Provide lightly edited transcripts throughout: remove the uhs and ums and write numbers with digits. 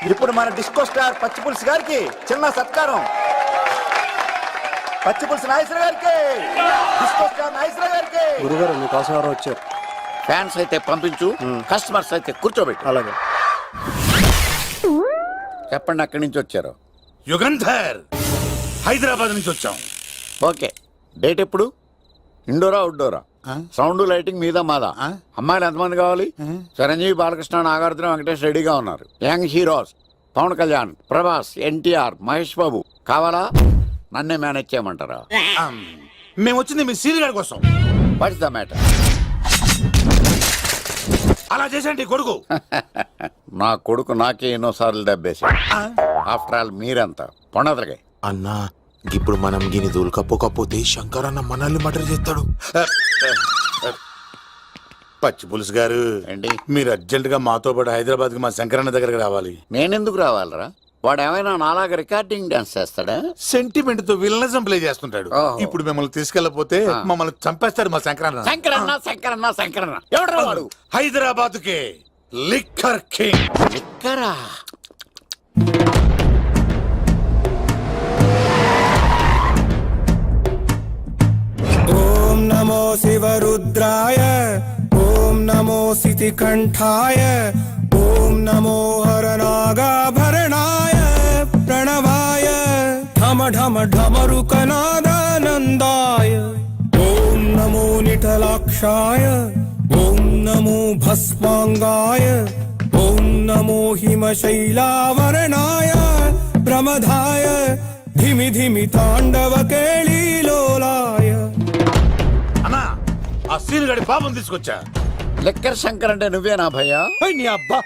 ఇప్పుడు మన disco star పచ్చిపులుసు గారికి చిన్న సత్కారం. పచ్చిపులుసు నాగేశ్వర గారికి, డిస్కో స్టార్ నాగేశ్వర గారికి. గురుగారు మీకోసం ఎవరో వచ్చారు. ఫ్యాన్స్ అయితే పంపించు, కస్టమర్స్ అయితే కూర్చోబెట్టు. అలాగే. చెప్పండి, అక్కడి నుంచి వచ్చారు. యుగంధర్, హైదరాబాద్ నుంచి వచ్చాం. ఓకే, డేట్ ఎప్పుడు? ఇండోరా అవుట్డోరా? సౌండ్ లైటింగ్ మీద మాదా? అమ్మాయిలు ఎంతమంది కావాలి? చిరంజీవి, బాలకృష్ణ, నాగార్జున, వెంకటేష్ రెడీగా ఉన్నారు. యంగ్ హీరోస్ పవన్ కళ్యాణ్, ప్రభాస్, ఎన్టీఆర్, మహేష్ బాబు కావాలా? నన్నే మేనేజ్ చేయమంటారా? మేము వచ్చింది మీ సీరియల్ గారి కోసం. What's the matter? అలా చేసేంటి కొడుకు? నా కొడుకు నాకే ఎన్నోసార్లు దెబ్బేసి. ఆఫ్టర్ ఆల్ మీరంతా పొండదలకే. అన్నా, ఇప్పుడు మనం గిని దూలకపోతే శంకర్ అన్న మనల్ని మర్డర్ చేస్తాడు. పచ్చి పులుసు గారు, ఏంటి? మీరు అర్జెంట్ గా మాతో పాటు హైదరాబాద్ కి మా శంకరన్న దగ్గరకు రావాలి. నేనెందుకు రావాలరా? వాడు ఏమైనా నాలాగా రికార్డింగ్ డాన్స్ చేస్తాడా? సెంటిమెంట్ తో విలనిజం ప్లే చేస్తుంటాడు. ఇప్పుడు మిమ్మల్ని తీసుకెళ్లపోతే మమ్మల్ని చంపేస్తాడు మా శంకరన్న. శంకరన్న శంకరన్న శంకరన్న ఎవడ్రా వాడు? హైదరాబాద్ కే లిక్కర్ కింగ్. లిక్కరా? ఓం నమో శివరుద్రాయ, ఓం నమో సితికంఠాయ, ఓం నమో హరనాగాభరణాయ ప్రణవాయ ఢమ ఢమ ఢమరుకనాదానందాయ, ఓం నమో నిఠలాక్షాయ, ఓం నమో భస్మాంగాయ, ఓం నమో హిమశైలావరణాయ ప్రమదాయ ధిమి ధిమి తాండవ కేళీలోలాయ. అన్నా, ఆ సీన్ గడి పాపం తీసుకొచ్చా. లిక్కర్ శంకర్ అంటే నువ్వేనా భయ్యా? నీ అబ్బా,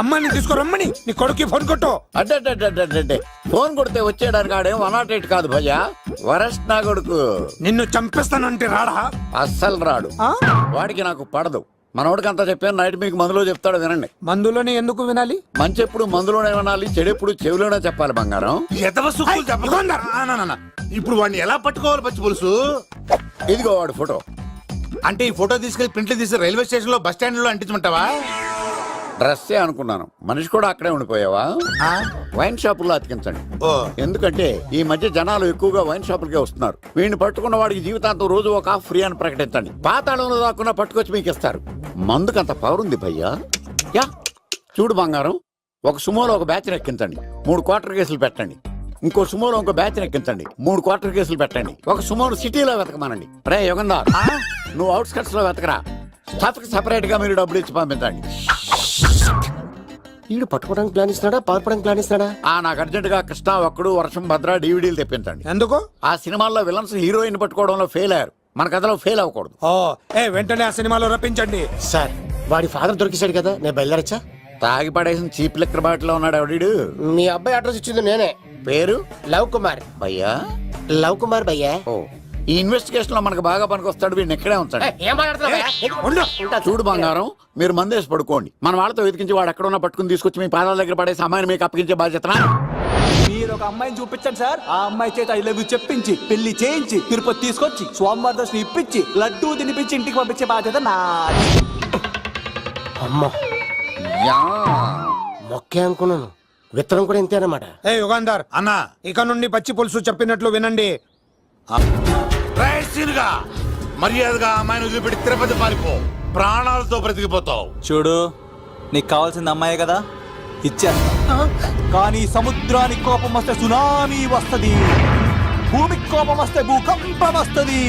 అమ్మని తీసుకురమ్మని నీ కొడుకు ఫోన్ కొట్టు. అడ్డే ఫోన్ కొడితే వచ్చేయడానికి ఆడేం 108 కాదు భయ్యా, వరస్ట్ నా కొడుకు. నిన్ను చంపేస్తానంటే రాడా? అస్సలు రాడు. వాడికి నాకు పడదు. మనోడికి అంతా చెప్పాను, నైట్ మీకు మందులో చెప్తాడు వినండి. మందులోనే ఎందుకు వినాలి? మంచి ఎప్పుడు మందులోనే వినాలి, చెడు ఎప్పుడు చెవిలోనే చెప్పాలి బంగారం. ఎదవ సుక్కులు చెప్పకుండా. ఇప్పుడు వాడిని ఎలా పట్టుకోవాలి పచ్చి పులుసు? ఇదిగో వాడు ఫోటో. అంటే ఈ ఫోటో తీసుకెళ్లి ప్రింట్లు తీసి రైల్వే స్టేషన్ లో బస్ స్టాండ్ లో అంటించమంటావా? డ్రెస్సే అనుకున్నాను, మనిషి కూడా అక్కడే ఉండిపోయావా? వైన్ షాపుల్లో అతికించండి. ఎందుకంటే ఈ మధ్య జనాలు ఎక్కువగా వైన్ షాపులకే వస్తున్నారు. వీడిని పట్టుకున్న వాడికి జీవితాంతం రోజు ఒక ఆఫ్ ఫ్రీ అని ప్రకటించండి. పాతాళంలో దాక్కున్నా పట్టుకొచ్చి మీకు ఇస్తారు. మందుకంత పవర్ ఉంది భయ్యా. యా చూడు బంగారం, ఒక సుమోలో ఒక బ్యాచ్ ఎక్కించండి, 3 క్వార్టర్ కేసులు పెట్టండి. ఇంకో సుమోలో ఇంకో బ్యాచ్ ఎక్కించండి, 3 క్వార్టర్ కేసులు పెట్టండి. ఒక సుమోను సిటీలో వెతకమానండి. రే యుగంధర్, నువ్వు అవుట్స్కట్స్ లో వెతకరా. స్టాఫ్ కి సెపరేట్ గా మీరు డబ్బులు ఇచ్చి పంపించండి. వీడు పట్టుకోవడానికి ప్లాన్ ఇస్తున్నాడా, పారిపోవడానికి ప్లాన్ ఇస్తున్నాడా? నాకు అర్జెంట్ గా కృష్ణ, ఒక్కడు, వర్షం, భద్ర డివిడీలు తెప్పించండి. ఎందుకు? ఆ సినిమాల్లో విలన్స్ హీరోయిన్ పట్టుకోవడంలో ఫెయిల్ అయ్యారు, మన కథలో ఫెయిల్ అవ్వకూడదు. వెంటనే ఆ సినిమాలో రప్పించండి. సార్, వాడి ఫాదర్ దొరికేశాడు కదా, నేను బయలుదేరచ్చా? తాగి పడేసిన చీప్ లిక్కర్ బాటిలో ఉన్నాడు ఎవడీడు? మీ అబ్బాయి అడ్రస్ ఇచ్చింది నేనే. పేరు? లవ్ కుమార్ భయ్యా. లవ్ కుమార్ భయ్యా. ఓ, ఈ ఇన్వెస్టిగేషన్ లో మనకు బాగా పనికొస్తాడు. వీడిని ఇక్కడే ఉంచండి. ఏం మాట్లాడుతున్నా? చూడు బంగారం, మీరు మందేసి పడుకోండి. మన వాళ్ళతో వెతికించి వాడు ఎక్కడ ఉన్నా పట్టుకుని తీసుకొచ్చి మీ పాదాల దగ్గర పడేసి అమ్మాయిని మీకు అప్పగించే బాధ్యత. మీరు ఒక అమ్మాయిని చూపించండి సార్. ఆ అమ్మాయి చేత ఐ లవ్ యూ చెప్పించి పెళ్లి చేయించి తిరుపతి తీసుకొచ్చి స్వామివారి దర్శనం ఇప్పించి లడ్డూ తినిపించి ఇంటికి పంపించే బాధ్యత నాది. అమ్మా, మొక్కే అనుకున్నాను, విత్తనం కూడా ఇంతే అన్నమాట. యుగాంధర్ అన్నా, ఇక నుండి పచ్చి పులుసు చెప్పినట్లు వినండి. మర్యాదగా అమ్మాయిని వదిలిపెట్టి తిరుపతి పారిపో, ప్రాణాలతో బ్రతికిపోతావు. చూడు, నీకు కావాల్సింది అమ్మాయే కదా, ఇచ్చేస్తా. కానీ సముద్రానికి కోపం వస్తే సునామీ వస్తది, భూమికి కోపం వస్తే భూకంపం వస్తది.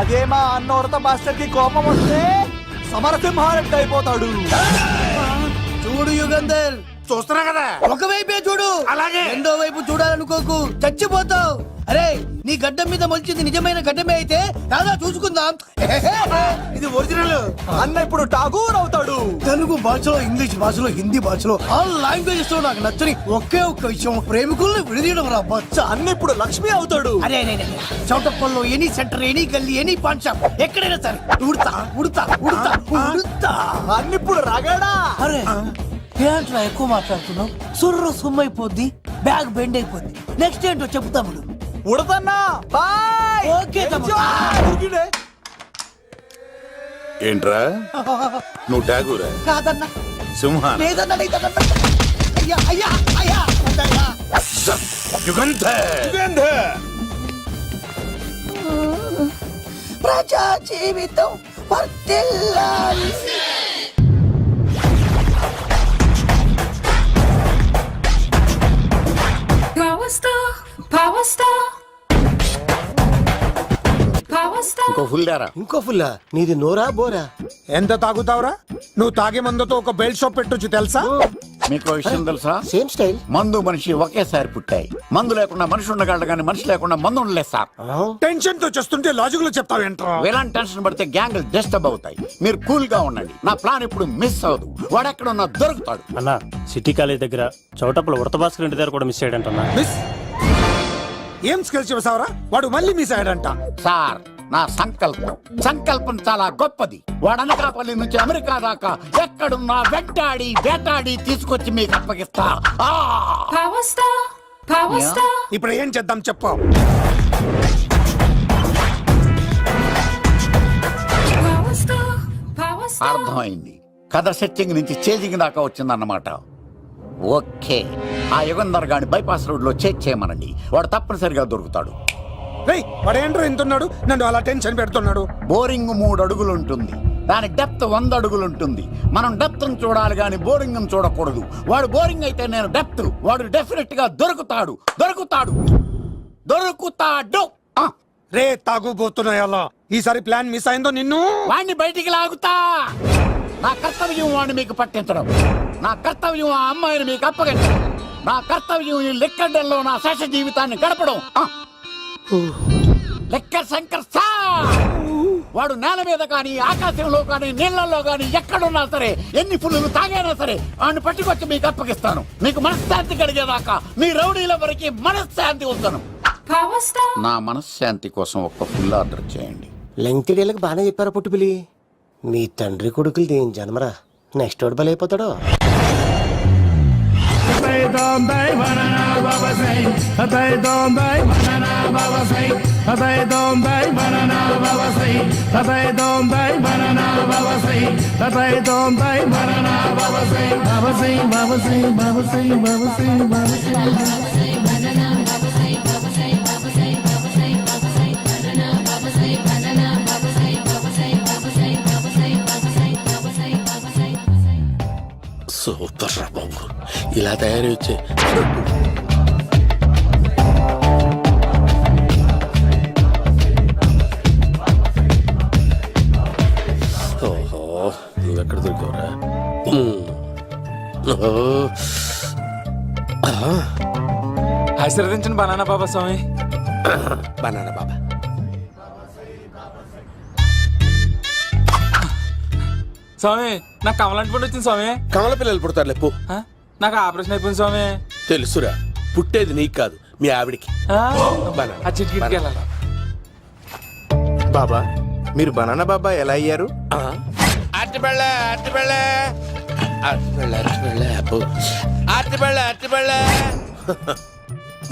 అదే మా అన్నవరత మాస్టర్ కి కోపం వస్తే సమరసింహారెడ్డి అయిపోతాడు. చూడు యుగంధర్, చూస్తున్నా కదా, ఒకవైపే చూడు, అలాగే రెండో వైపు చూడాలనుకోకు, చచ్చిపోతావు. అరే, నీ గడ్డం మీద మొలిచింది నిజమైన గడ్డమే అయితే రాదా చూసుకుందాం. ఇది ఒరిజినల్. అన్న ఇప్పుడు ఠాగూర్ అవుతాడు. తెలుగు భాషలో, ఇంగ్లీష్ భాషలో, హిందీ భాషలో ఆల్ లాంగ్వేజెస్ లో నాకు నచ్చని ఒకే ఒక్క విషయం, ప్రేమికుల్ని విడదీయడం రా బచ్చ. అన్న ఇప్పుడు లక్ష్మి అవుతాడు. అరే చౌటప్పల్లో ఎనీ సెంటర్, ఎనీ గల్లీ, ఎనీ పాన్ షాప్, ఎక్కడైనా సరే ఉడతా ఉడతా ఉడతా ఉడతా. అన్న ఇప్పుడు రగడా. అరే ఏంట్రా ఎక్కువ మాట్లాడుతున్నావు? సుర్రు సుమ్మైపోద్ది, బ్యాగ్ బెండ్ అయిపోద్ది. నెక్స్ట్ ఏంటో చెప్తాము. ఉడతన్నా బాయ్. ఓకే ఏంట్రా నువ్వు ఠాగూరా? కాదన్నా, సింహ? లేదన్నా. అయ్యా అయ్యా అయ్యా వద్దయ్యా. యుగంధర్ ప్రజా జీవితం వర్ధిల్లాలి. Power star, power star, power star. ఇంకో ఫుల్ దారా ఇంకో ఫుల్లా నీది నోరా బోరా? ఎంత తాగుతావురా? నువ్వు తాగే మందుతో ఒక బెల్ట్ షాప్ పెట్టొచ్చు తెలుసా? మీకు ఓ విషయం తెలుసా? Same style. మందు మనిషి ఒకేసారి పుట్టాయి. మందు లేకుండా మనిషి ఉండగలడు కానీ మనిషి లేకుండా మందు ఉండలేదు సార్. టెన్షన్ తో చేస్తుంటే లాజిక్ లో చెప్తావేంట్రా? ఎలాంటి టెన్షన్ పడితే గ్యాంగ్ డిస్టర్బ్ అవుతాయి. మీరు కూల్ గా ఉండండి. నా ప్లాన్ ఇప్పుడు మిస్ అవ్వదు. వాడెక్కడ ఉన్నా దొరుకుతాడు. అన్నా సిటీ కాలేజ్ దగ్గర చౌటప్పుల ఉడత భాస్కర్ ఇంటి దగ్గర కూడా మిస్ అయ్యాడంటన్నా. మిస్ ఏం స్కిల్స్ చేసావరా? వాడు మళ్ళీ మిస్ అయ్యాడంట. సార్ నా సంకల్పం చాలా గొప్పది. వాడు అనకాపల్లి నుంచి అమెరికా దాకా ఎక్కడున్నా వెంటాడి వేటాడి తీసుకొచ్చి మీకు అప్పగిస్తా. Power star, power star. ఇప్పుడు ఏం చేద్దాం చెప్పు. Power star, power star. అర్థమైంది. కథ సెట్టింగ్ నుంచి చేజింగ్ దాకా వచ్చిందన్నమాట. ఓకే, ఆ యుగంధర్ గాని బైపాస్ రోడ్ లో చేజ్ చేయమనండి. వాడు తప్పనిసరిగా దొరుకుతాడు. రేయ్ వాడు ఏంట్రా ఇంతున్నాడు? నన్ను అలా టెన్షన్ పెడుతున్నాడు. బోరింగ్ 3 అడుగులు ఉంటుంది. దాని డెప్త్ 100 అడుగులు ఉంటుంది. మనం డెప్త్ చూడాలి కానీ బోరింగ్ చూడకూడదు. వాడు బోరింగ్ అయితే నేను డెప్త్. వాడు డెఫినెట్ గా దొరుకుతాడు. రే తాగుబోతున్నాయి అలా. ఈసారి ప్లాన్ మిస్ అయిందో నిన్ను. వాడిని బయటికి లాగుతా. నా కర్తవ్యం వాడిని మీకు పట్టించడం. నా కర్తవ్యం ఆ అమ్మాయిని మీకు అప్పగించడం. నా కర్తవ్యం ఈ లెక్కడ్డల్లో నా శేష జీవితాన్ని గడపడం. Liquor Shankar sir. వాడు నేల మీద కానీ ఆకాశంలో కానీ నీళ్లలో కానీ ఎక్కడున్నా సరే, ఎన్ని పుల్లులు తాగైనా సరే వాడిని పట్టుకొచ్చి మీకు అప్పగిస్తాను. మీకు మనశ్శాంతి కలిగేదాకా మీ రౌడీల వరకు మనశ్శాంతి వస్తాను. Power star. నా మనశ్శాంతి కోసం ఒక్క ఫుల్ ఆర్డర్ చేయండి. లెంగ్తీడేళ్ళకి బాగానే చెప్పారా పుట్టుపిలి? మీ తండ్రి కొడుకులు దేని జన్మరా? నెక్స్ట్ వాడు బలైపోతాడో. సూపర్ రా బాబు, ఇలా తయారు వచ్చే ఓహో, నువ్వెక్కడ దొరికావురా? ఆశీర్వదించండి బనానా బాబా స్వామి. బనానా బాబా. స్వామి నాకు కమలంటి పండు వచ్చింది స్వామి. కమల పిల్లలు పుడతారు లేపు. నాకు ఆపరేషన్ అయిపోయింది స్వామి. తెలుసురా, పుట్టేది నీకు కాదు మీ ఆవిడికి. ఆ చిటికిటికి వెళ్ళాలి. బాబా, మీరు బనానా బాబా ఎలా అయ్యారు?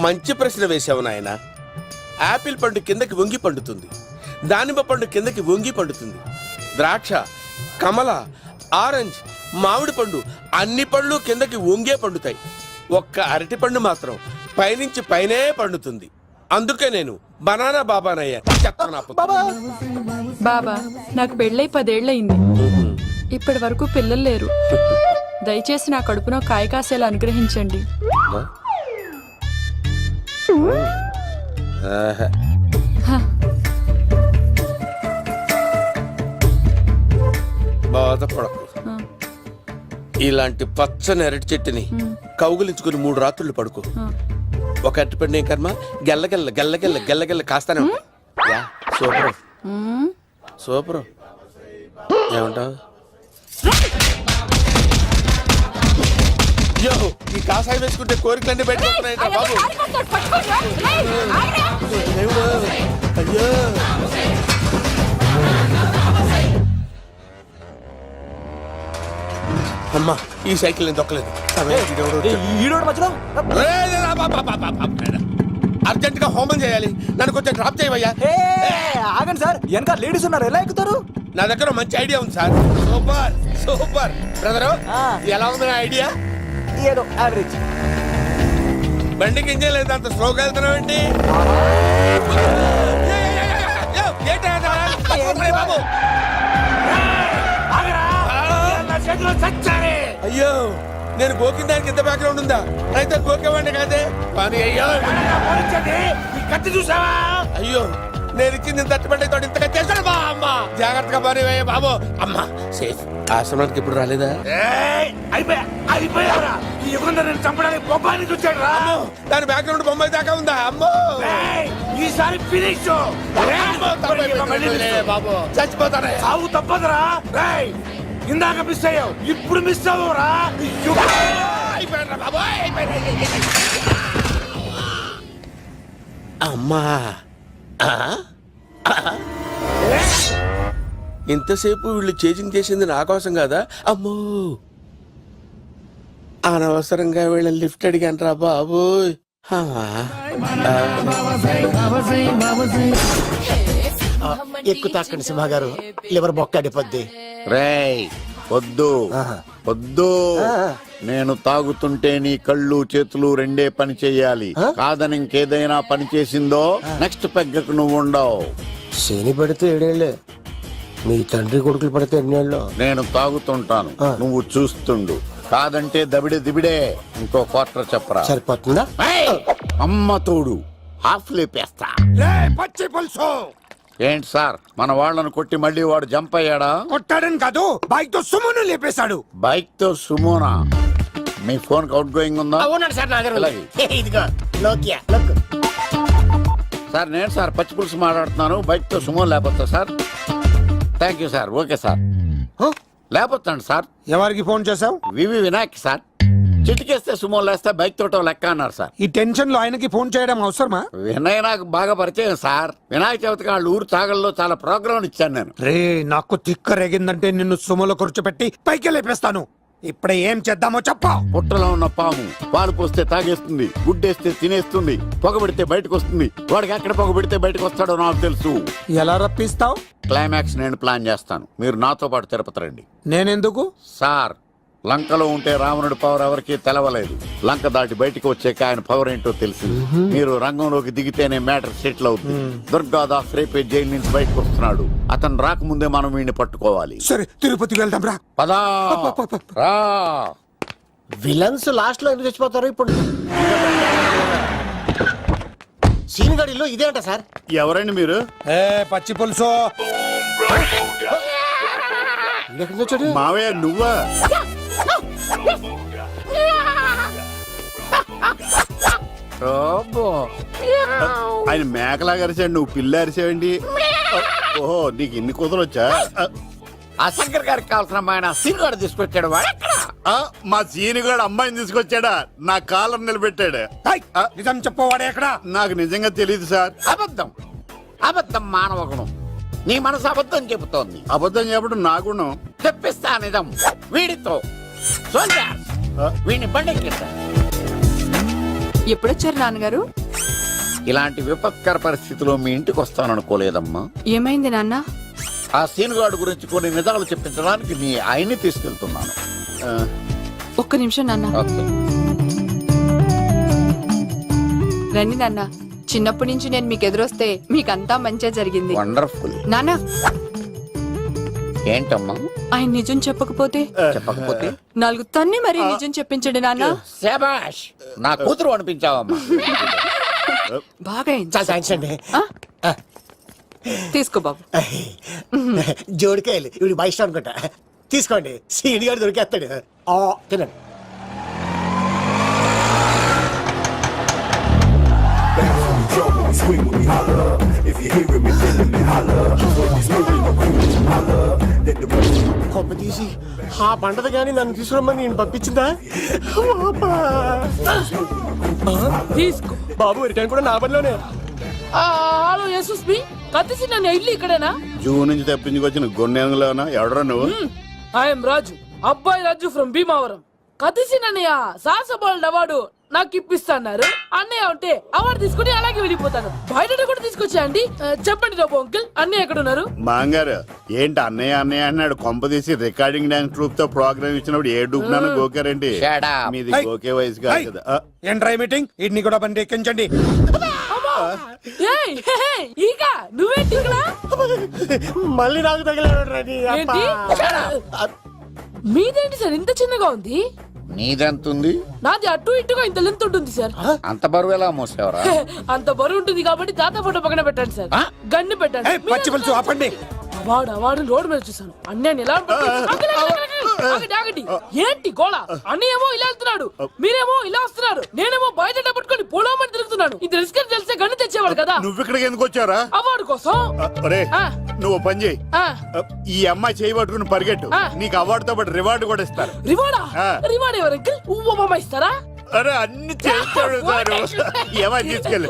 మంచి ప్రశ్న వేశావు నాయన. ఆపిల్ పండు కిందకి వంగి పండుతుంది, దానిమ్మ పండు కిందకి వంగి పండుతుంది, ద్రాక్ష, కమల, ఆరెంజ్, మామిడి పండు అన్ని పండ్లు కిందకి వంగే పండుతాయి. ఒక్క అరటి పండు మాత్రం పైనుంచి పైనే పండుతుంది. అందుకే నేను బనానా బాబానయ్యా. బాబా నాకు పెళ్ళై 10 ఏళ్ళయింది. ఇప్పటి వరకు పిల్లలు లేరు. దయచేసి నా కడుపునో కాయ కాసేలా అనుగ్రహించండి. బాధపడకు. ఇలాంటి పచ్చని అరటి చెట్టుని కౌగులించుకుని 3 రాత్రులు పడుకో. ఒక అరటి పండు ఏం కర్మ, గెల్లగెల్ల గెల్లగెల్ల గెల్లగెల్ల కాస్తానే ఉంటాయి. Super super. ఏమంటావు? యో, ఈ కాసాయి వేసుకుంటే కోరికలన్నీ బయటకొస్తున్నాయంట బాబు. దేవుడు, అయ్యో. అమ్మా, ఈ సైకిల్ నేను దొక్కలేదు. అర్జెంట్ గా హోమం చేయాలి. నన్ను కొంచెం డ్రాప్ చేయవయ్యా. ఆగండి సార్, వెనక లేడీస్ ఉన్నారు, ఎలా ఎక్కుతారు? నా దగ్గర మంచి ఐడియా ఉంది సార్. సూపర్ సూపర్ బ్రదరు, ఎలా ఉంది నా ఐడియా? ఏదో యావరేజ్. బండికి ఇంజన్ లేదు, అంత స్లోగా వెళ్తున్నావు ఏంటి? అయ్యో, నేను గోకిన దానికి ఇంత బ్యాక్గ్రౌండ్ ఉందా? అయితే గోకేవాడిని కాదే. కానీ అయ్యో కత్తి చూసావా? అయ్యో, నేను ఇచ్చింది తట్టుబడి తోటి ఇంతగా చేశాడు బా అమ్మ. జాగ్రత్తగా పని వేయ బాబు. అమ్మ సేఫ్. ఆశ్రమానికి ఇప్పుడు రాలేదా? అయిపోయారా ఈ యుగంలో నేను చంపడానికి బొబ్బాని చూచాడు రా. దాని బ్యాక్గ్రౌండ్ బొమ్మాయి దాకా ఉందా? అమ్మో ఈసారి ఫినిష్ బాబు, చచ్చిపోతానే. సాగు తప్పదురా. ఇందాక మిస్ అయ్యావు, ఇప్పుడు మిస్ అవ్వరా. అమ్మా, ఇంతసేపు వీళ్ళు చేజింగ్ చేసింది నా కోసం కాదా? అమ్మో, అనవసరంగా వీళ్ళని లిఫ్ట్ అడిగాను రా బాబు. ఎక్కు తాకండి సింహ గారు, లివర్ బొక్క అడిపోద్ది. రేయ్ వద్దు వద్దు, నేను తాగుతుంటే నీ కళ్ళు చేతులు రెండే పని చెయ్యాలి. కాదని ఇంకేదైనా పని చేసిందో నెక్స్ట్ పెగ్గకు నువ్వు ఉండవు. శని పడితే 7 ఏళ్ళే, మీ తండ్రి కొడుకులు పడితే 8 ఏళ్ళు. నేను తాగుతుంటాను, నువ్వు చూస్తుండు. కాదంటే దబిడే దిబిడే. ఇంకో క్వార్టర్ చెప్పరా? సరిపోతుందా? ఏయ్! అమ్మ తోడు హాఫ్ లేపేస్తా. పచ్చి పులుసు ఏంటి సార్, మన వాళ్ళను కొట్టి మళ్ళీ వాడు జంప్ అయ్యాడా? కొట్టాడని కాదు, బైక్ తో సుమ్మును లేపేశాడు. బైక్ తో సుమోనా? మీ ఫోన్ అవుట్ గోయింగ్ ఉందా? ఉన్నాడు సార్ నా దగ్గర. ఇలాగే. ఇదిగో నోకియా లోక్. సార్ నేను సార్ పచ్చి పులుసు మాట్లాడుతున్నాను. బైక్ తో సుమో లేకపోతా sir? Thank you sir. Okay sir, లేకపోతాండి సార్. ఎవరికి ఫోన్ చేసావు? V V Vinayak sir. చిటికేస్తే సుమో లేస్తే బైక్ తోటో లెక్క అన్నారు సార్. ఈ టెన్షన్ లో ఆయనకి ఫోన్ చేయడం అవసరమా? వినయ్ నాకు బాగా పరిచయం సార్. వినాయక చవితికి వాళ్ళ ఊరు చాగల్లో చాలా ప్రోగ్రాం ఇచ్చాను నేను. రే, నాకు తిక్క రేగిందంటే నిన్ను సుమలో కూర్చోపెట్టి పైకి లేపేస్తాను. ఇప్పుడే ఏం చేద్దామో చెప్పా. పుట్టలో ఉన్న పాము పాలు పోస్తే తాగేస్తుంది, గుడ్డేస్తే తినేస్తుంది, పొగబెడితే బయటకు వస్తుంది. వాడికి ఎక్కడ పొగబెడితే బయటకు వస్తాడో నాకు తెలుసు. ఎలా రప్పిస్తావు? క్లైమాక్స్ నేను ప్లాన్ చేస్తాను, మీరు నాతో పాటు తిరుపతి రండి. నేనెందుకు? సార్, లంకలో ఉంటే రావణుడి పవర్ ఎవరికీ తెలవలేదు. లంక దాటి బయటకు వచ్చాక ఆయన పవర్ ఏంటో తెలిసింది. మీరు రంగంలోకి దిగితేనే మ్యాటర్ సెటిల్ అవుతుంది. దుర్గాదాస్ రేపే జైలు నుంచి బయటకు వస్తున్నాడు. అతను రాకముందే మనం వీడిని పట్టుకోవాలి. సరే, తిరుపతికి వెళ్దాం రా. పదా రా. విలన్స్ లాస్ట్ లో ఎందుకు చచ్చిపోతారు ఇప్పుడు? సీన్ గడిలో ఇదే అంట సార్. ఎవరండి మీరు? పచ్చి పులుసు. ఎక్కడి నుంచి వచ్చాడు? మావయ్య నువ్వా? ఆయన మేకలాగా అరిచాడు, నువ్వు పిల్ల అరిచావండి. ఓహో, నీకు ఇన్ని కుదరొచ్చా? ఆ శంకర్ గారికి కావాల్సిన అమ్మాయి సీనుగాడు తీసుకొచ్చాడు. మా సీనుగాడు అమ్మాయిని తీసుకొచ్చాడా? నా కాలం నిలబెట్టాడు. నిజం చెప్పవాడే ఎక్కడ? నాకు నిజంగా తెలియదు సార్. అబద్ధం, అబద్ధం మానవ గుణం. నీ మనసు అబద్ధం చెబుతోంది. అబద్ధం చెప్పడం నా గుణం. తెప్పిస్తా నిజం వీడితో. వీడిని బండెక్కిస్తా. ఎప్పుడొచ్చారు నాన్నగారు? ఇలాంటి విపత్కర పరిస్థితిలో మీ ఇంటికి వస్తాననుకోలేదమ్మా. ఏమైంది నాన్న? ఆ సీనుగాడు గురించి కొన్ని నిజాలు చెప్పించడానికి నీ ఆయన్ని తీసుకెళ్తున్నాను. ఒక్క నిమిషం నాన్న. రండి నాన్న. చిన్నప్పటి నుంచి నేను మీకు ఎదురొస్తే మీకంతా మంచిగా జరిగింది. వండర్ఫుల్. నాన్న, ఏంటమ్మా? ఆయన నిజం చెప్పకపోతే చెప్పకపోతే 4 తన్ని మరి నిజం చెప్పించండి నాన్న. శభాష్, నా కూతురు అనిపించావమ్మా. బాగా అయింది. చాలా థ్యాంక్స్ అండి. తీసుకో బాబు. జోడికాయలు ఇవి బాగా ఇష్టం అనుకుంటా. తీసుకోండి, సీని గారు దొరికేస్తాడు. తినండి. కొమ్మ తీసి ఆ పంటది కానీ నన్ను తీసుకురమ్మని నేను పంపించిందా? తీసుకో బాబు, రిటర్న్ కూడా నా పనిలోనే. హలో యశస్వి, కత్తిసి నన్ను ఇల్లు ఇక్కడేనా? జూ నుంచి తప్పించుకొచ్చిన గొన్నెంగులోనా? ఎవడరా నువ్వు? ఐఎమ్ రాజు, అబ్బాయి రాజు ఫ్రమ్ భీమావరం. కత్తిసి నన్నయ్య సాసబోల్డ్ అవార్డు నాకు ఇప్పిస్తాన్నారు. అన్నయ్య ఉంటే అవార్డు తీసుకుని అలాగే వెళ్ళిపోతాను. బయట కూడా తీసుకొచ్చా అండి. చెప్పండి రాబు అంకుల్, అన్నయ్య ఎక్కడ ఉన్నారు? మాంగారు ఏంటి అన్నయ్య అన్నయ్య అన్నాడు కొంప తీసి రికార్డింగ్ డాన్స్ ట్రూప్ తో ప్రోగ్రామ్ ఇచ్చినప్పుడు ఏ డూబ్నాను గోకారండి. మీది గోకే వయసు కాదు కదా. ఏంట్రై మీటింగ్ ఇడ్ని కూడా బండి ఎక్కించండి. ఏయ్, హే, హే, ఈక నువ్వేంటి ఇక్కడ? మళ్ళీ నాకు తగిలాడు ఏంటి? మీదేంటి సార్ ఇంత చిన్నగా ఉంది? నీదెంతుంది? నాది అటు ఇటుగా ఇంత లెంత్ ఉంటుంది సార్. అంత బరువు ఎలా మోసేవరా? అంత బరువు ఉంటుంది కాబట్టి తాత ఫోటో పక్కన పెట్టండి సార్. గన్ను పెట్టండి. పచ్చి పులుసు ఆపండి. అవార్డు రోడ్డు మీద చూసాను. అన్నయ్య ఎలా ఆగండి. ఏంటి గోళ? అన్నయ్యేమో ఇలా వెళ్తున్నాడు, మీరేమో ఇలా వస్తున్నారు, నేనేమో బయట పట్టుకొని పోలోమని తిరుగుతున్నాను. ఇది రిస్క్ అని తెలిస్తే గన్ను తెచ్చేవాడు కదా. నువ్వు ఇక్కడికి ఎందుకు వచ్చారా? అవార్డు కోసం. నువ్వు పని చేయి, ఈ అమ్మాయి చేయి పట్టుకుని పరిగెట్టు, నీకు అవార్డు తో పాటు రివార్డు కూడా ఇస్తారు. రివార్డా? రివార్డ్ ఎవరు అంకుల్? ఉవ్వమ్మ ఇస్తారా? అరే అన్ని చేస్తాడు సార్. ఏమై తీసుకెళ్ళి.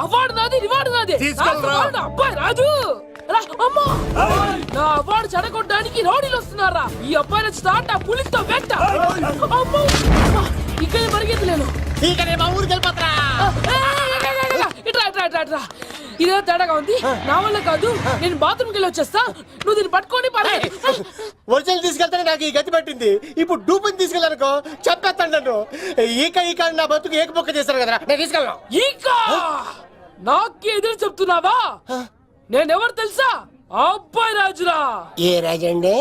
అవార్డు నాది, రివార్డు నాది. తీసుకెళ్ళరా. అబ్బాయి రాజు నా అవార్డు చెడగొట్టడానికి రౌడీలు వస్తున్నారా? ఈ అబ్బాయి స్టార్ట్ ఆ పులితో వెంట. ఇక్కడ పరిగెత్తలేను. ఇదే తేడాగా ఉంది. నా వల్ల కాదు, నేను బాత్రూమ్కి వెళ్ళి వచ్చేస్తా. నువ్వు దీన్ని పట్టుకొని ఒరిజినల్ తీసుకెళ్తానే నాకు ఈ గతి పట్టింది. ఇప్పుడు డూపుని తీసుకెళ్ళానుకో చెప్పేస్తాను నన్ను. ఈక నా బతుకు ఏకపొక్క చేశారు కదా, నేను తీసుకెళ్ళను. ఈక నాకే ఎదురు చెప్తున్నావా? నేనెవరు తెలుసా? అబ్బాయి రాజురా. ఏ రాజండి?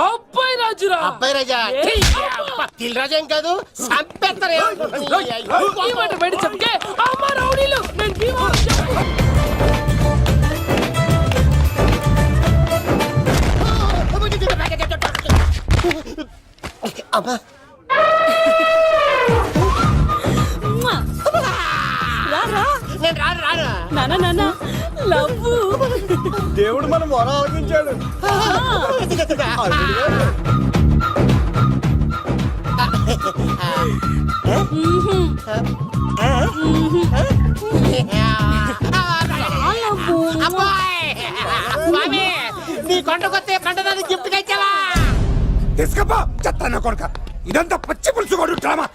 అబ్బాయి రాజురా. అబ్బాయి రాజా తిల్ రాజా ఏం కాదు, సంపేస్తారు. ఈ మాట బయట చెప్తే అమ్మ రౌడీలు నేను భీమా. అమ్మా నేను రాను. నాన్న నాన్న లవ్. దేవుడు మనం మొర ఆలోచించాడు. నీ కొండకొస్తే కంటదాన్ని గిఫ్ట్ గా ఇచ్చావా? తీసుకపో చెత్త కొడుక. ఇదంతా పచ్చి పులుసు కొడు డ్రామా.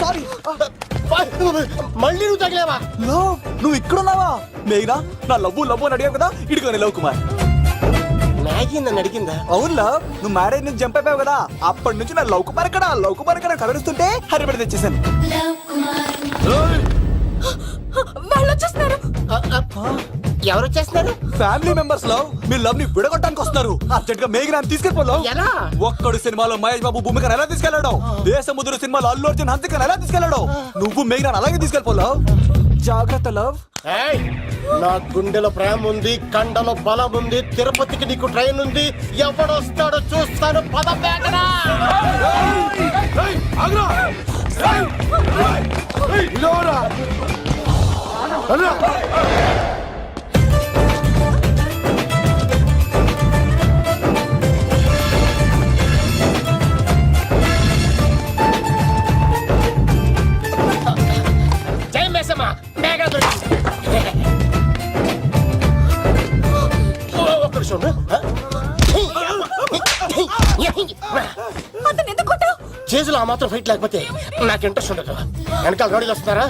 సారీ. మళ్ళీ నువ్వు తగిలేవా? నువ్వు ఇక్కడ ఉన్నావా? మేఘనా నా లవ్వు అని అడిగావు కదా, ఇడిగా లవ్ కుమార్. మ్యాగీ నన్ను అడిగిందా? అవును లవ్, నువ్వు మ్యారేజ్ నుంచి జంప్ అయిపోయావు కదా, అప్పటి నుంచి నా లవ్ కుమార్ ఎక్కడ కలరిస్తుంటే హరిపడి తెచ్చేసాను. వాళ్ళు వచ్చేస్తున్నారు. ఎవరు వచ్చేస్తున్నారు? Family members love. మీ లవ్ ని విడగొట్టడానికి వస్తున్నారు. అర్జెంట్ గా మేఘనా తీసుకెళ్ళిపోలేవు. ఎలా? ఒక్కడు సినిమాలో మహేష్ బాబు భూమికను ఎలా తీసుకెళ్లాడు, దేశముద్రు సినిమాలో అల్లు అర్జున్ హంసికను ఎలా తీసుకెళ్లాడు, నువ్వు మేఘనా అలాగే తీసుకెళ్ళిపోలేవు. జాగ్రత్త లవ్. నా గుండెలో ప్రేమ ఉంది, కండలో బలం ఉంది, తిరుపతికి నీకు ట్రైన్ ఉంది. ఎవడొస్తాడో చూస్తాను. పద మేఘనా. జై మేసమ్మ. మేఘనా దొరికింది. ఒక్క నిమిషం. చేతులు ఆ మాత్రం ఫైట్ లేకపోతే నాకు ఇంట్రెస్ట్ ఉండదు. వెనకాల రోడ్లు వస్తున్నారా?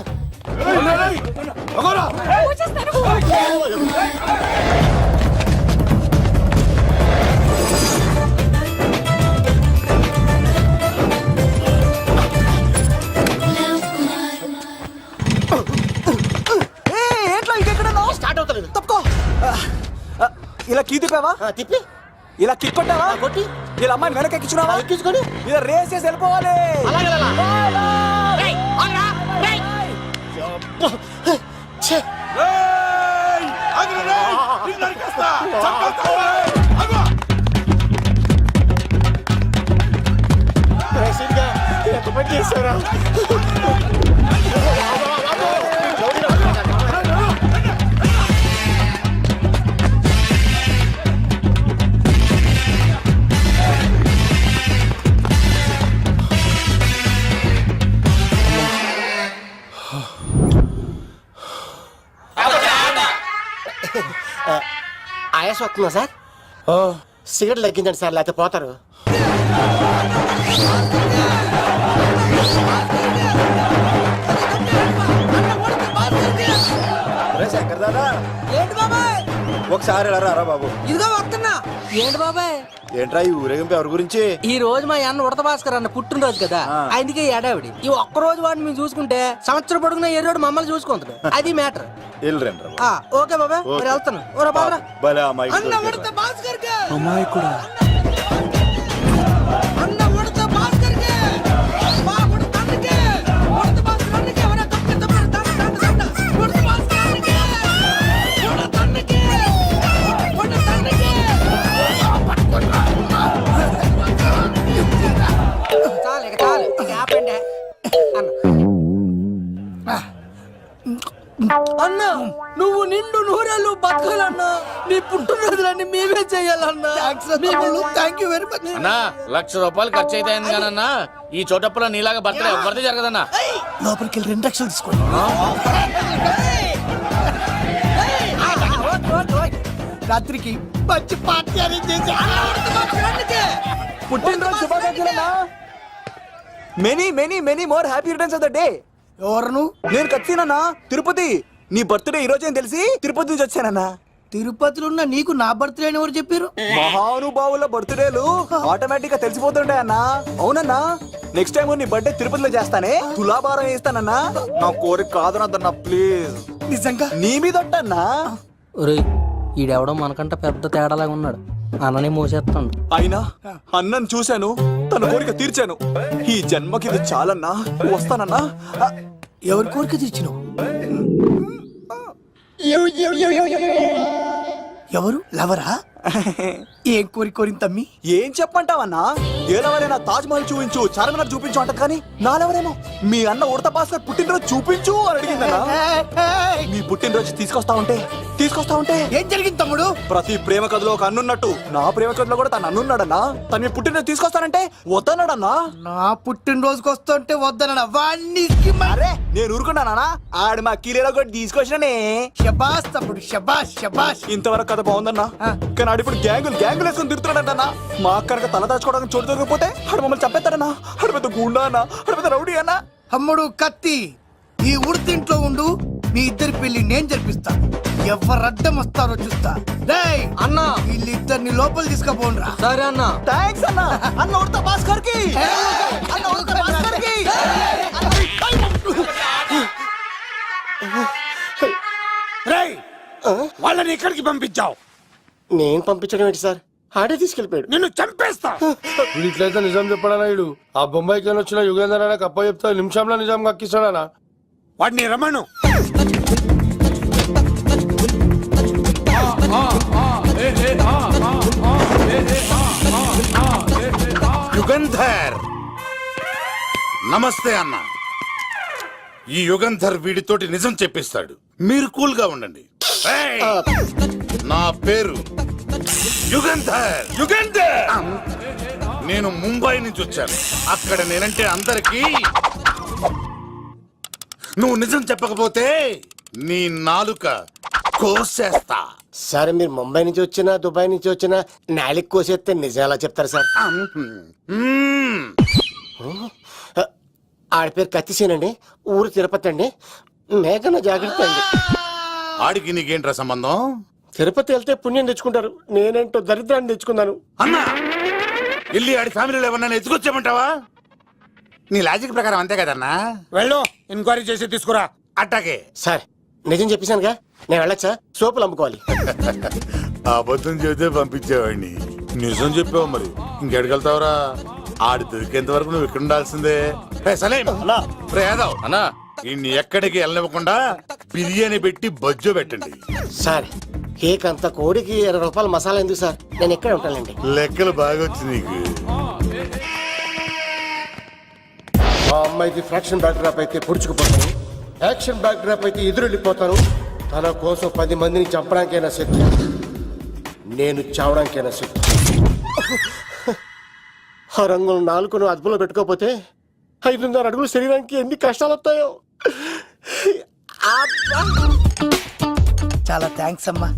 స్టార్ట్ అవుతలేదు. తప్పుకో. ఇలా కీ తిప్పావా? తిప్పి ఇలా కిక్ కొట్టావా? కొట్టి ఇలా అమ్మాయిని వెనక ఎక్కించున్నావా? ఎక్కించుకొని ఇలా రేస్ చేసి వెళ్ళిపోవాలి. చేశారా? ఆయాస వస్తుందా సార్? సిగరెట్ లెక్కించండి సార్, లేకపోతే పోతారు. ఒకసారి రా బాబు. ఇదిగో వస్తున్నా. ఏంటి బాబాయ్? ఏంట్రా ఈ ఊరేగింపు ఎవరి గురించి? ఈ రోజు మా అన్న ఉడత భాస్కర్ అన్న పుట్టినరోజు కదా, అందుకే ఏడావిడి. ఈ ఒక్క రోజు వాడిని మేము చూసుకుంటే సంవత్సరం పొడుగున ఎర్రోడు మమ్మల్ని చూసుకుంటాడు. అది మ్యాటర్. ఓకే బాబాయ్, మరి వెళ్తాను. ఓరా బాబరా. అన్న ఉడత భాస్కర్ కే. అమ్మాయి కూడా. అన్న ఉడత భాస్కర్ కే. మా ఉడత అన్నకే. ఉడత భాస్కర్ అన్నకే. ఎవరా తప్పక తప్పక ఉడత భాస్కర్ అన్నకే. ఉడత అన్నకే. ఉడత అన్నకే. చాలు ఇక చాలు. ఇక ఆపండి. అన్న నువ్వు నిండు నూరేళ్ళు బతకాలన్నా. నీ పుట్టినరోజులన్నీ మేమే చెయ్యాలన్నా. Thank you very much. అన్నా ₹1,00,000 ఖర్చు అయితే కానన్నా ఈ చోటప్పులో నీలాగా బర్త్డే ఎవరిది జరగదన్నా. లోపలికి వెళ్ళి 2 లక్షలు తీసుకోండి. రాత్రికి మంచి పార్టీ అరేంజ్ చేసి పుట్టినరోజు శుభాకాంక్షలన్నా. Many many many more happy returns of the day. ఎవరు? నేను కత్తినన్నా, తిరుపతి. నీ బర్త్డే ఈ రోజే తెలిసి తిరుపతి నుంచి వచ్చానన్నా. తిరుపతిలో ఉన్న నీకు నా బర్త్డే అని ఎవరు చెప్పారు? మహానుభావుల బర్త్డేలు ఆటోమేటిక్ గా తెలిసిపోతుంటాయన్నా. అవునన్నా, నెక్స్ట్ టైం నీ బర్త్డే తిరుపతిలో చేస్తానే, తులాభారం వేస్తానన్నా. నా కోరిక కాదనద్దన్నా ప్లీజ్. నిజంగా నీ మీద ఒట్టన్నా. ఈడెవడో మనకంట పెద్ద తేడాలాగా ఉన్నాడు. అన్ననే మోసేస్తాడు. అయినా అన్నను చూశాను, తన కోరిక తీర్చాను. ఈ జన్మకి ఇది చాలన్నా. వస్తానన్నా. ఎవరి కోరిక తీర్చినావు? ఎవరు? లవరా? ఏం కోరిన తమ్మి? ఏం చెప్పంటావన్నా? ఏలవరైనా తాజ్ మహల్ చూపించు, చార్మినార్ చూపించు అంటది కానీ నాలెవరేమో మీ అన్న ఉడత భాస్కర్ పుట్టినరోజు చూపించు అని అడిగిందన్నా. మీ పుట్టినరోజు తీసుకొస్తా ఉంటే ఏం జరిగింది తమ్ముడు? ప్రతి ప్రేమ కథలో ఒక అన్నున్నట్టు నా ప్రేమ కథలో కూడా తను అన్నున్నాడన్నా. తను మీ పుట్టినరోజు తీసుకొస్తానంటే వద్దన్నాడన్నా. నా పుట్టినరోజుకి వస్తుంటే వద్దన వాణ్ణి. అరే నేను ఊరుకున్నానా? ఆడు మా కీలేలో కూడా తీసుకొచ్చిననే. శబాష్ తమ్ముడు, శబాష్ శబాష్. ఇంతవరకు కథ బాగుందన్నా, కానీ ఆడు ఇప్పుడు గ్యాంగులు వేసుకుని తిరుగుతున్నాడన్నా. మా అక్కడికి తల దాచుకోవడానికి చోటు దొరికిపోతే ఆడు మమ్మల్ని చంపేస్తాడన్నా. ఆడు పెద్ద గుండా అన్నా, ఆడు పెద్ద రౌడీ అన్నా. తమ్ముడు కత్తి, ఈ ఉడితింట్లో ఉండు. మీ ఇద్దరి పెళ్లి నేను జరిపిస్తాను. ఎవరు అడ్డం వస్తారో చూస్తా. రేయ్ అన్నా, వీళ్ళిద్దరిని లోపల తీసుకుపోండ్రా. సరే అన్నా. థాంక్స్ అన్నా. అన్న ఉడత భాస్కర్ కి. అన్న ఉడత భాస్కర్ కి. రేయ్ వాళ్ళని ఎక్కడికి పంపించావు? నేను పంపించడం ఏంటి సార్? ఆడే తీసుకెళ్ళిపోయాడు. నిన్ను చంపేస్తా. ఇట్లయితే నిజం చెప్పడానా? ఇడు ఆ బొంబాయికి వచ్చిన యుగేందర్ అన్న కప్ప చెప్తా నిమిషంలో నిజం కక్కిస్తాడా? వాడిని రమ్మను. యుగంధర్ నమస్తే అన్న. ఈ యుగంధర్ వీడితోటి నిజం చెప్పిస్తాడు. మీరు కూల్ గా ఉండండి. ఏయ్! నా పేరు యుగంధర్. నేను ముంబై నుంచి వచ్చాను. అక్కడ నేనంటే అందరికీ. నువ్వు నిజం చెప్పకపోతే నీ నాలుక కోసేస్తా. సార్ మీరు ముంబై నుంచి వచ్చినా దుబాయ్ నుంచి వచ్చినా నాలిక్ కోసేస్తే నిజం ఎలా చెప్తారు సార్? ఆడి పేరు కత్తిసేనండి, ఊరు తిరుపతి అండి. మేఘన జాగ్రత్త అండి. ఆడికి నీకేంట్రా సంబంధం? తిరుపతి వెళ్తే పుణ్యం తెచ్చుకుంటారు. నేనేంటో దరిద్రాన్ని తెచ్చుకున్నాను. అన్నా వెళ్ళి ఆడి ఫ్యామిలీలో ఎవరన్నా ఎత్తుకొచ్చామంటావా? నీ లాజిక్ ప్రకారం అంతే కదన్నా. వెళ్ళు, ఎంక్వైరీ చేసి తీసుకురా. అట్టాకే సార్ నిజం చెప్పేశానుగా, నేను వెళ్ళచ్చా? సోపులు అమ్ముకోవాలి. అబద్ధం చెబితే పంపించేవాడిని. నిజం చెప్పావు మరి ఇంకెడగలుగుతావురా? ఆడి దొరికేంత వరకు నువ్వు ఇక్కడ ఉండాల్సిందే. అన్నా ఇన్ని ఎక్కడికి వెళ్ళనివ్వకుండా బిర్యానీ పెట్టి బజ్జో పెట్టండి. సార్ కేక్ అంత కోడికి 20 రూపాయల మసాలా ఎందుకు సార్? నేను ఎక్కడ ఉంటానండి. లెక్కలు బాగా వచ్చి నీకు. మా అమ్మాయికి ఫ్రాక్షన్ బ్యాక్ డ్రాప్ అయితే పొడుచుకుపోతాను, యాక్షన్ బ్యాక్ డ్రాప్ అయితే ఎదురెళ్ళిపోతాను. తన కోసం 10 మందిని చంపడానికైనా శక్తి, నేను చావడానికైనా శక్తి. ఆ రంగులు 4 అదుపులో పెట్టుకోకపోతే 5.5 అడుగుల శరీరానికి ఎన్ని కష్టాలు వస్తాయో. చాలా థ్యాంక్స్ అమ్మా.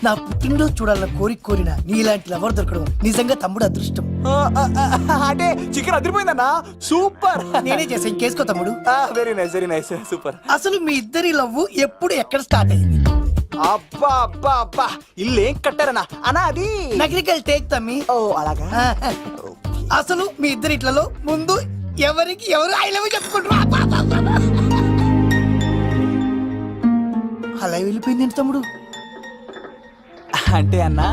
నా పుట్టినరోజు చూడాలన్న కోరిన నీలాంటి లవర్ దొరకడం నిజంగా తమ్ముడు అదృష్టం. అంటే చికెన్ అదిరిపోయిందన్నా. సూపర్. నేనే చేసా, ఇంకేసుకో తమ్ముడు. Very nice super. అసలు మీ ఇద్దరి లవ్ ఎప్పుడు ఎక్కడ స్టార్ట్ అయింది? అబ్బా అబ్బా అబ్బా ఇల్లు ఏం కట్టారనా అనా అది నగరికల్ టేక్ తమ్మి. ఓ అలాగా అసలు మీ ఇద్దరి ఇట్లలో ముందు ఎవరికి ఎవరు ఐ లవ్ చెప్పుకుంటారు. అలా వెళ్ళిపోయింది తమ్ముడు. అంటే అన్నా